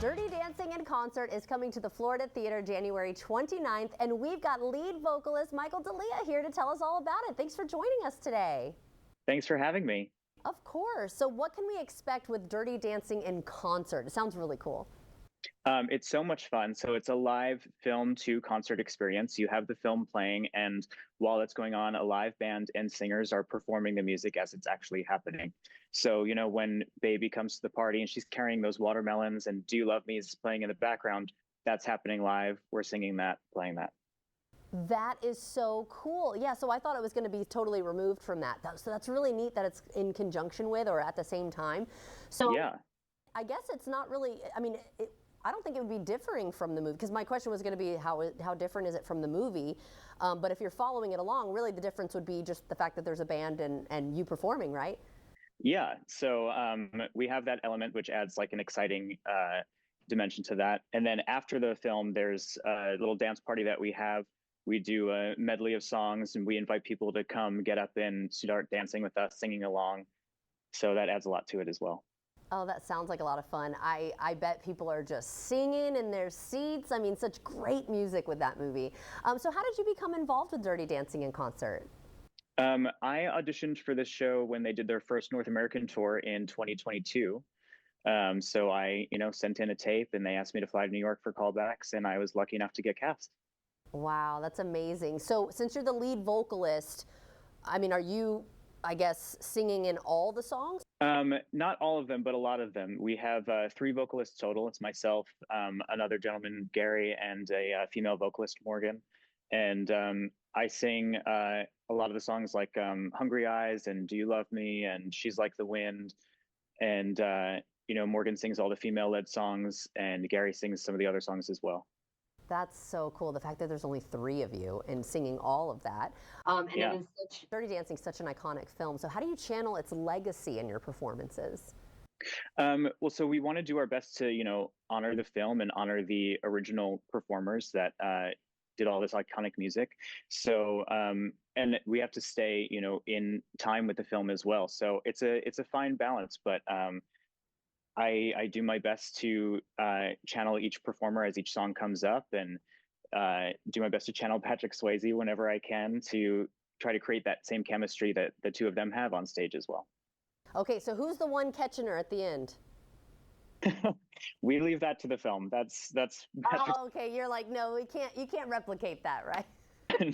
Dirty Dancing in Concert is coming to the Florida Theater January 29th, and we've got lead vocalist Michael D'Elia here to tell us all about it. Thanks for joining us today. Thanks for having me. Of course. So what can we expect with Dirty Dancing in Concert? It sounds really cool. It's so much fun. So it's a live film to concert experience. You have the film playing, and while it's going on, a live band and singers are performing the music as it's actually happening. So, when Baby comes to the party and she's carrying those watermelons and Do You Love Me is playing in the background, that's happening live. We're singing that, playing that. That is so cool. Yeah, so I thought it was going to be totally removed from that. So that's really neat that it's in conjunction with or at the same time. So yeah. I guess it's not really, I don't think it would be differing from the movie, because my question was going to be how different is it from the movie, but if you're following it along, really the difference would be just the fact that there's a band and you performing, right? Yeah, so we have that element which adds like an exciting dimension to that. And then after the film, there's a little dance party that we have. We do a medley of songs and we invite people to come get up and start dancing with us, singing along. So that adds a lot to it as well. Oh, that sounds like a lot of fun. I bet people are just singing in their seats. I mean, such great music with that movie. So how did you become involved with Dirty Dancing in Concert? I auditioned for this show when they did their first North American tour in 2022. So I, sent in a tape and they asked me to fly to New York for callbacks, and I was lucky enough to get cast. Wow, that's amazing. So since you're the lead vocalist, are you, I guess, singing in all the songs? Not all of them, but a lot of them. We have 3 vocalists total. It's myself, another gentleman, Gary, and a female vocalist, Morgan. And I sing a lot of the songs like Hungry Eyes and Do You Love Me and She's Like the Wind. And, Morgan sings all the female-led songs, and Gary sings some of the other songs as well. That's so cool. The fact that there's only 3 of you and singing all of that. Yeah. It is Dirty Dancing is such an iconic film. So how do you channel its legacy in your performances? Well, so we want to do our best to, honor the film and honor the original performers that did all this iconic music. So, and we have to stay, in time with the film as well. So it's a fine balance, but I do my best to channel each performer as each song comes up, and do my best to channel Patrick Swayze whenever I can to try to create that same chemistry that the two of them have on stage as well. Okay, so who's the one catching her at the end? We leave that to the film. That's Oh, okay. You're like, no, you can't replicate that, right?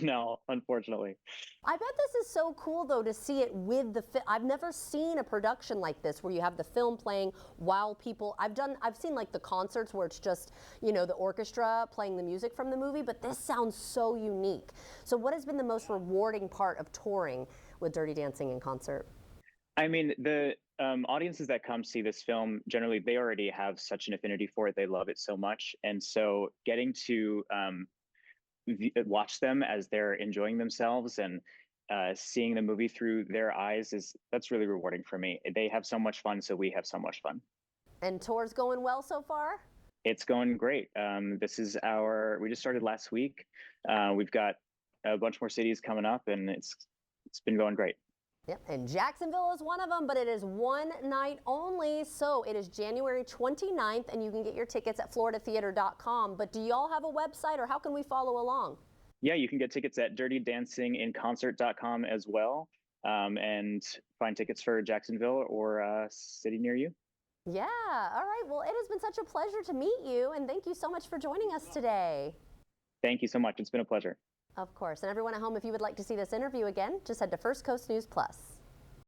No, unfortunately. I bet this is so cool though to see it with the I've never seen a production like this where you have the film playing while people I've seen like the concerts where it's just, the orchestra playing the music from the movie, but this sounds so unique. So what has been the most rewarding part of touring with Dirty Dancing in Concert? The audiences that come see this film, generally, they already have such an affinity for it. They love it so much. And so getting to watch them as they're enjoying themselves and seeing the movie through their eyes, that's really rewarding for me. They have so much fun, so we have so much fun. And tour's going well so far? It's going great. We just started last week. We've got a bunch more cities coming up, and it's been going great. Yep, and Jacksonville is one of them, but it is one night only. So it is January 29th, and you can get your tickets at floridatheater.com. But do y'all have a website, or how can we follow along? Yeah, you can get tickets at dirtydancinginconcert.com as well, and find tickets for Jacksonville or a city near you. Yeah, all right. Well, it has been such a pleasure to meet you, and thank you so much for joining us today. Thank you so much. It's been a pleasure. Of course. And everyone at home, if you would like to see this interview again, just head to First Coast News Plus.